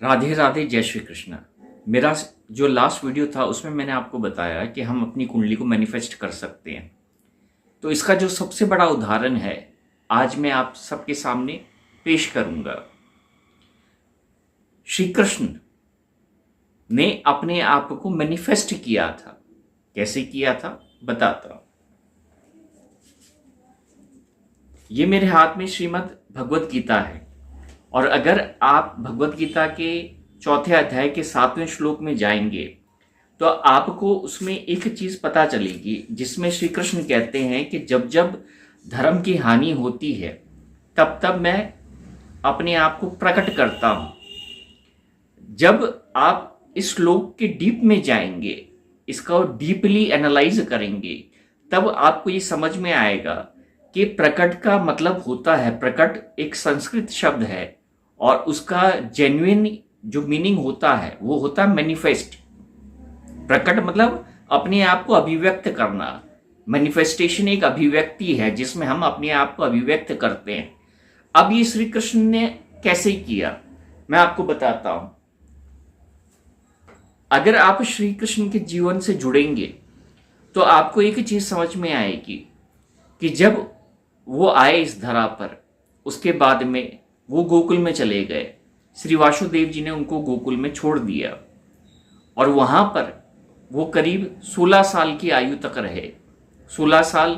राधे राधे, जय श्री कृष्ण। मेरा जो लास्ट वीडियो था उसमें मैंने आपको बताया कि हम अपनी कुंडली को मैनिफेस्ट कर सकते हैं। तो इसका जो सबसे बड़ा उदाहरण है आज मैं आप सबके सामने पेश करूंगा। श्री कृष्ण ने अपने आप को मैनिफेस्ट किया था। कैसे किया था बताता हूं। ये मेरे हाथ में श्रीमद् भगवत गीता है और अगर आप भगवत गीता के चौथे अध्याय के 7वें श्लोक में जाएंगे तो आपको उसमें एक चीज पता चलेगी जिसमें श्री कृष्ण कहते हैं कि जब जब धर्म की हानि होती है तब तब मैं अपने आप को प्रकट करता हूं। जब आप इस श्लोक के डीप में जाएंगे, इसका डीपली एनालाइज करेंगे, तब आपको ये समझ में आएगा कि प्रकट का मतलब होता है, प्रकट एक संस्कृत शब्द है और उसका जेन्युइन जो मीनिंग होता है वो होता है मैनिफेस्ट। प्रकट मतलब अपने आप को अभिव्यक्त करना। मैनिफेस्टेशन एक अभिव्यक्ति है जिसमें हम अपने आप को अभिव्यक्त करते हैं। अब ये श्री कृष्ण ने कैसे किया मैं आपको बताता हूं। अगर आप श्री कृष्ण के जीवन से जुड़ेंगे तो आपको एक चीज समझ में आएगी कि जब वो आए इस धरा पर, उसके बाद में वो गोकुल में चले गए। श्री वासुदेव जी ने उनको गोकुल में छोड़ दिया और वहां पर वो करीब 16 साल की आयु तक रहे। 16 साल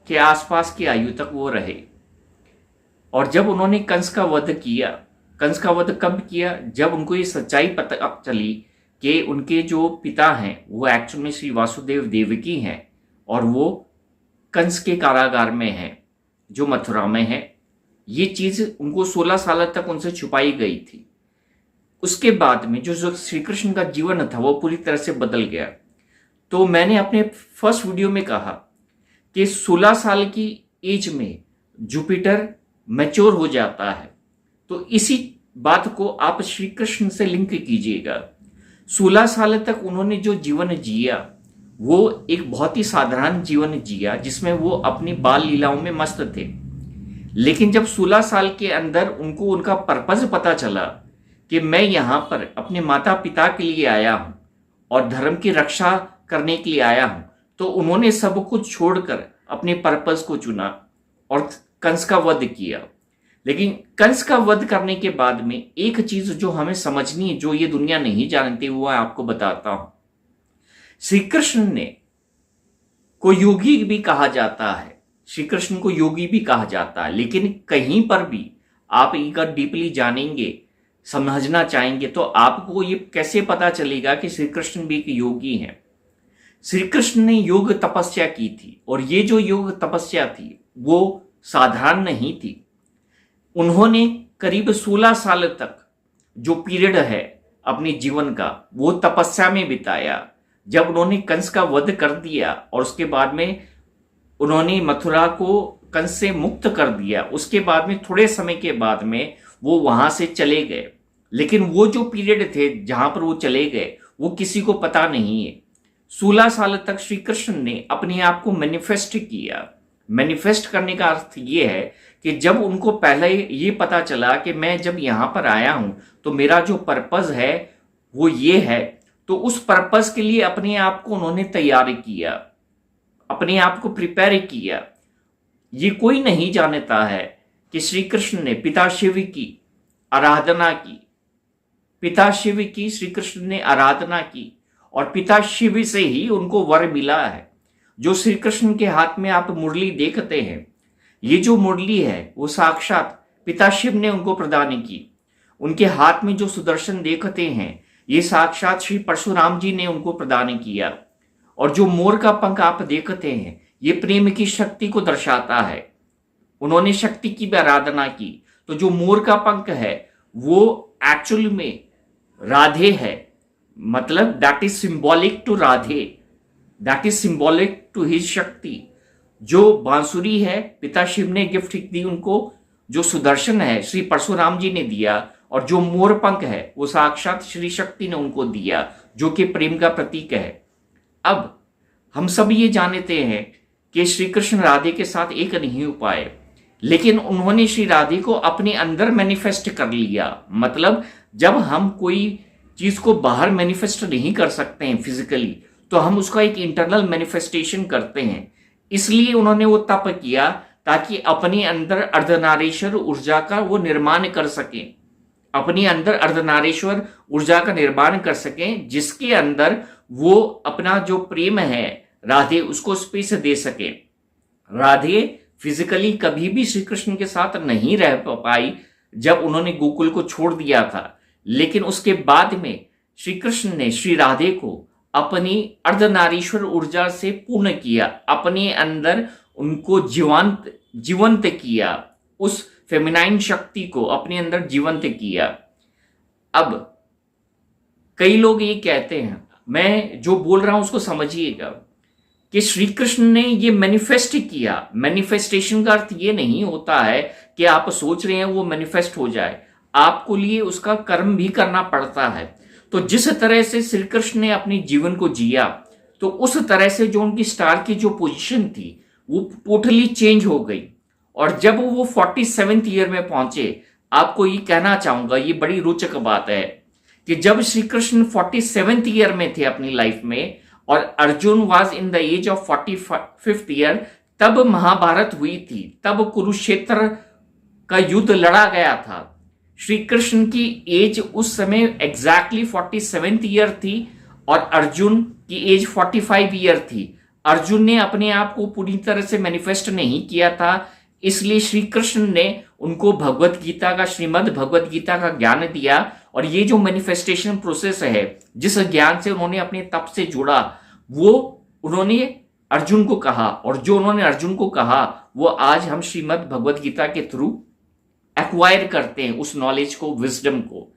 के आसपास की आयु तक वो रहे। और जब उन्होंने कंस का वध किया, कंस का वध कब किया? जब उनको ये सच्चाई पता चली कि उनके जो पिता हैं वो एक्चुअल में श्री वासुदेव देवकी हैं और वो कंस के कारागार में हैं जो मथुरा में है। ये चीज उनको 16 साल तक उनसे छुपाई गई थी। उसके बाद में जो श्री कृष्ण का जीवन था वो पूरी तरह से बदल गया। तो मैंने अपने फर्स्ट वीडियो में कहा कि 16 साल की एज में जुपिटर मैच्योर हो जाता है। तो इसी बात को आप श्री कृष्ण से लिंक कीजिएगा। 16 साल तक उन्होंने जो जीवन जिया वो एक बहुत ही साधारण जीवन जिया जिसमें वो अपनी बाल लीलाओं में मस्त थे। लेकिन जब 16 साल के अंदर उनको उनका पर्पज पता चला कि मैं यहां पर अपने माता पिता के लिए आया हूं और धर्म की रक्षा करने के लिए आया हूं, तो उन्होंने सब कुछ छोड़कर अपने पर्पज को चुना और कंस का वध किया। लेकिन कंस का वध करने के बाद में एक चीज जो हमें समझनी है, जो ये दुनिया नहीं जानती, वो आपको बताता हूं। श्री कृष्ण ने को योगी भी कहा जाता है, श्री कृष्ण को योगी भी कहा जाता है। लेकिन कहीं पर भी आप इनका डीपली जानेंगे, समझना चाहेंगे तो आपको ये कैसे पता चलेगा कि श्री कृष्ण भी एक योगी हैं। श्री कृष्ण ने योग तपस्या की थी और ये जो योग तपस्या थी वो साधारण नहीं थी। उन्होंने करीब 16 साल तक जो पीरियड है अपने जीवन का वो तपस्या में बिताया। जब उन्होंने कंस का वध कर दिया और उसके बाद में उन्होंने मथुरा को कंस से मुक्त कर दिया, उसके बाद में थोड़े समय के बाद में वो वहां से चले गए। लेकिन वो जो पीरियड थे जहां पर वो चले गए वो किसी को पता नहीं है। 16 साल तक श्री कृष्ण ने अपने आप को मैनिफेस्ट किया। मैनिफेस्ट करने का अर्थ ये है कि जब उनको पहले ये पता चला कि मैं जब यहां पर आया हूं तो मेरा जो पर्पज है वो ये है, तो उस पर्पज के लिए अपने आप को उन्होंने तैयार किया, अपने आप को प्रिपेयर किया। ये कोई नहीं जानता है कि श्री कृष्ण ने पिता शिव की आराधना की, पिता शिव की श्री कृष्ण ने आराधना की और पिता शिव से ही उनको वर मिला है। जो श्री कृष्ण के हाथ में आप मुरली देखते हैं, ये जो मुरली है वो साक्षात पिता शिव ने उनको प्रदान की। उनके हाथ में जो सुदर्शन देखते हैं ये साक्षात श्री परशुराम जी ने उनको प्रदान किया। और जो मोर का पंख आप देखते हैं ये प्रेम की शक्ति को दर्शाता है। उन्होंने शक्ति की भी आराधना की। तो जो मोर का पंख है वो एक्चुअल में राधे है, मतलब that is symbolic to Radhe, that is symbolic to his shakti. जो बांसुरी है पिता शिव ने गिफ्ट दी उनको, जो सुदर्शन है श्री परशुराम जी ने दिया और जो मोर पंख है वो साक्षात श्री शक्ति ने उनको दिया जो कि प्रेम का प्रतीक है। अब हम सब ये जानते हैं कि श्री कृष्ण राधे के साथ एक नहीं हो पाए। लेकिन उन्होंने श्री राधे को अपने अंदर मैनिफेस्ट कर लिया। मतलब जब हम कोई चीज को बाहर मैनिफेस्ट नहीं कर सकते हैं फिजिकली, तो हम उसका एक इंटरनल मैनिफेस्टेशन करते हैं। इसलिए उन्होंने वो तप किया ताकि अपने अंदर अर्धनारीश्वर ऊर्जा का वो निर्माण कर सकें, अपने अंदर अर्धनारीश्वर ऊर्जा का निर्माण कर सकें, जिसके अंदर वो अपना जो प्रेम है राधे उसको स्पेस दे सके। राधे फिजिकली कभी भी श्री कृष्ण के साथ नहीं रह पाई जब उन्होंने गोकुल को छोड़ दिया था, लेकिन उसके बाद में श्री कृष्ण ने श्री राधे को अपनी अर्धनारीश्वर ऊर्जा से पूर्ण किया, अपने अंदर उनको जीवंत किया, उस फेमिनाइन शक्ति को अपने अंदर जीवंत किया। अब कई लोग ये कहते हैं, मैं जो बोल रहा हूं उसको समझिएगा, कि श्री कृष्ण ने ये मैनिफेस्ट किया। मैनिफेस्टेशन का अर्थ ये नहीं होता है कि आप सोच रहे हैं वो मैनिफेस्ट हो जाए, आपको लिए उसका कर्म भी करना पड़ता है। तो जिस तरह से श्री कृष्ण ने अपने जीवन को जिया, तो उस तरह से जो उनकी स्टार की जो पोजीशन थी वो टोटली चेंज हो गई। और जब वो 47th ईयर में पहुंचे, आपको ये कहना चाहूंगा, ये बड़ी रोचक बात है कि जब श्री कृष्ण 47th ईयर में थे अपनी लाइफ में और Arjun was in the age of 45th year, तब महाभारत हुई थी, तब कुरुक्षेत्र का युद्ध लड़ा गया था। श्री कृष्ण की एज उस समय एग्जैक्टली 47th ईयर थी और अर्जुन की एज 45 ईयर थी। अर्जुन ने अपने आप को पूरी तरह से मैनिफेस्ट नहीं किया था, इसलिए श्री कृष्ण ने उनको भगवत गीता का, श्रीमद् भगवत गीता का ज्ञान दिया। और ये जो मैनिफेस्टेशन प्रोसेस है, जिस ज्ञान से उन्होंने अपने तप से जुड़ा, वो उन्होंने अर्जुन को कहा, और जो उन्होंने अर्जुन को कहा वो आज हम श्रीमद् भगवत गीता के थ्रू एक्वायर करते हैं, उस नॉलेज को, विजडम को।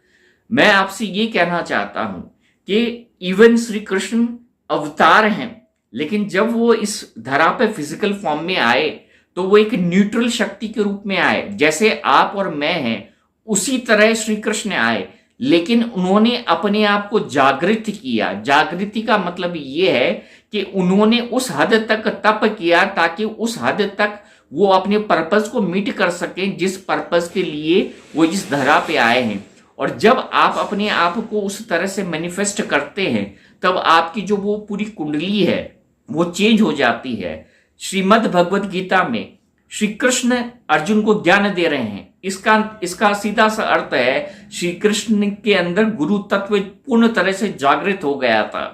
मैं आपसे ये कहना चाहता हूं कि इवन श्री कृष्ण अवतार हैं, लेकिन जब वो इस धरा पे फिजिकल फॉर्म में आए तो वो एक न्यूट्रल शक्ति के रूप में आए। जैसे आप और मैं हैं, उसी तरह श्री कृष्ण आए, लेकिन उन्होंने अपने आप को जागृत किया। जागृति का मतलब ये है कि उन्होंने उस हद तक तप किया ताकि उस हद तक वो अपने पर्पस को मीट कर सकें, जिस पर्पस के लिए वो इस धरा पे आए हैं। और जब आप अपने आप को उस तरह से मैनिफेस्ट करते हैं, तब आपकी जो वो पूरी कुंडली है वो चेंज हो जाती है। श्रीमद् भगवत गीता में श्री कृष्ण अर्जुन को ज्ञान दे रहे हैं। इसका सीधा सा अर्थ है, श्री कृष्ण के अंदर गुरु तत्व पूर्ण तरह से जागृत हो गया था।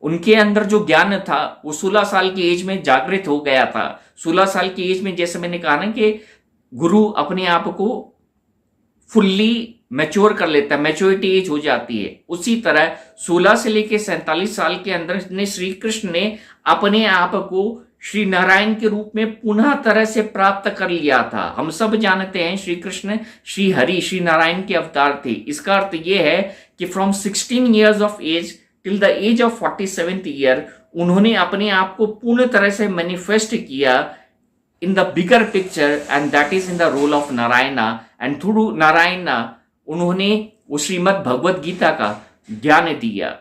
उनके अंदर जो ज्ञान था वो 16 साल की एज में जागृत हो गया था। 16 साल की एज में, जैसे मैंने कहा ना कि गुरु अपने आप को फुल्ली मैच्योर कर लेता है, मैच्योरिटी एज हो जाती है, उसी तरह 16 से लेकर 47 साल के अंदर ने श्री कृष्ण ने अपने आप को श्री नारायण के रूप में पुनः तरह से प्राप्त कर लिया था। हम सब जानते हैं श्री कृष्ण श्री हरि, श्री नारायण के अवतार थे। इसका अर्थ यह है कि from 16 years of age till the age of 47th year उन्होंने अपने आप को पूर्ण तरह से मैनिफेस्ट किया in the bigger picture, and that is in the role of Narayana. And through Narayana उन्होंने वो श्रीमद् भगवत गीता का ज्ञान दिया।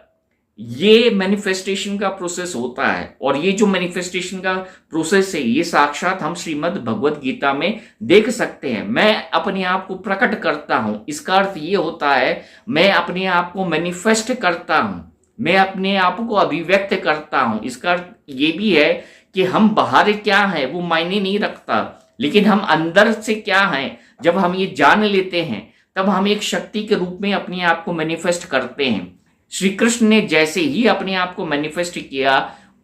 ये मैनिफेस्टेशन का प्रोसेस होता है, और ये जो मैनिफेस्टेशन का प्रोसेस है ये साक्षात हम श्रीमद् भगवत गीता में देख सकते हैं। मैं अपने आप को प्रकट करता हूं, इसका अर्थ ये होता है मैं अपने आप को मैनिफेस्ट करता हूं, मैं अपने आप को अभिव्यक्त करता हूं। इसका अर्थ ये भी है कि हम बाहर क्या हैं वो मायने नहीं रखता, लेकिन हम अंदर से क्या हैं जब हम ये जान लेते हैं, तब हम एक शक्ति के रूप में अपने आप को मैनिफेस्ट करते हैं। श्री कृष्ण ने जैसे ही अपने आप को मैनिफेस्ट किया,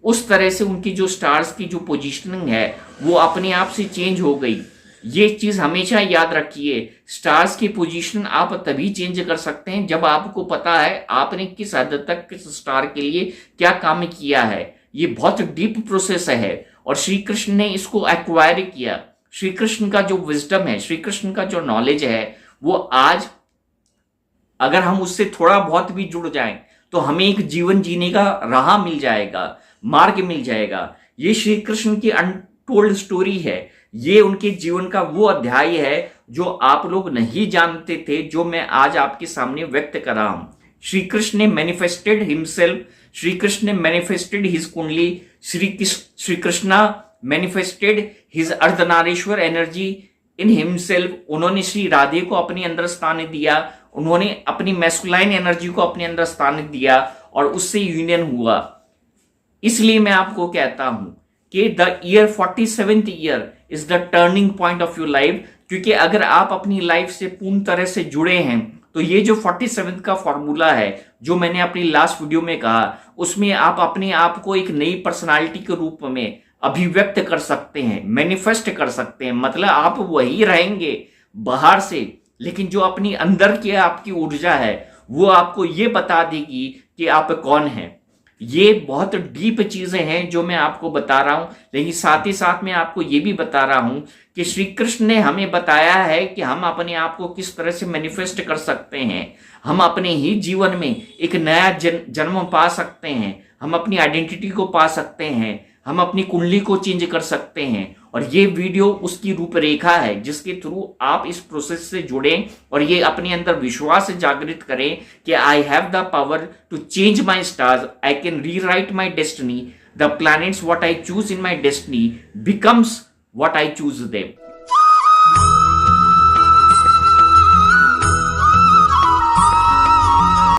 उस तरह से उनकी जो स्टार्स की जो पोजीशनिंग है वो अपने आप से चेंज हो गई। ये चीज हमेशा याद रखिए, स्टार्स की पोजीशन आप तभी चेंज कर सकते हैं जब आपको पता है आपने किस हद तक किस स्टार के लिए क्या काम किया है। ये बहुत डीप प्रोसेस है और श्री कृष्ण ने इसको एक्वायर किया। श्री कृष्ण का जो विजडम है, श्री कृष्ण का जो नॉलेज है, वो आज अगर हम उससे थोड़ा बहुत भी जुड़ जाएं तो हमें एक जीवन जीने का राह मिल जाएगा, मार्ग मिल जाएगा। ये श्री कृष्ण की अनटोल्ड स्टोरी है, ये उनके जीवन का वो अध्याय है जो आप लोग नहीं जानते थे, जो मैं आज आपके सामने व्यक्त कर रहा हूं। श्री कृष्ण ने मैनिफेस्टेड हिमसेल्फ, श्री कृष्ण ने manifested his kundali, Shri Krishna manifested his Ardhanarishvara energy in himself, उन्होंने श्री राधे को अपने अंदर स्थान दिया, उन्होंने अपनी मैस्कुलाइन एनर्जी को अपने अंदर स्थान दिया और उससे यूनियन हुआ। इसलिए मैं आपको कहता हूं कि the year 47th year is the turning point of your life, क्योंकि अगर आप अपनी लाइफ से पूर्ण तरह से जुड़े हैं तो ये जो 47 का फॉर्मूला है जो मैंने अपनी लास्ट वीडियो में कहा, उसमें आप अपने आप को एक नई पर्सनालिटी के रूप में अभिव्यक्त कर सकते हैं, मैनिफेस्ट कर सकते हैं। मतलब आप वही रहेंगे बाहर से, लेकिन जो अपनी अंदर की आपकी ऊर्जा है वो आपको ये बता देगी कि आप कौन हैं। ये बहुत डीप चीजें हैं जो मैं आपको बता रहा हूं, लेकिन साथ ही साथ मैं आपको ये भी बता रहा हूं कि श्री कृष्ण ने हमें बताया है कि हम अपने आप को किस तरह से मैनिफेस्ट कर सकते हैं। हम अपने ही जीवन में एक नया जन्म पा सकते हैं, हम अपनी आइडेंटिटी को पा सकते हैं, हम अपनी कुंडली को चेंज कर सकते हैं। और ये वीडियो उसकी रूपरेखा है जिसके थ्रू आप इस प्रोसेस से जुड़ें और ये अपने अंदर विश्वास जागृत करें कि I have the power to change my stars, I can rewrite my destiny, the planets what I choose in my destiny becomes what I choose them.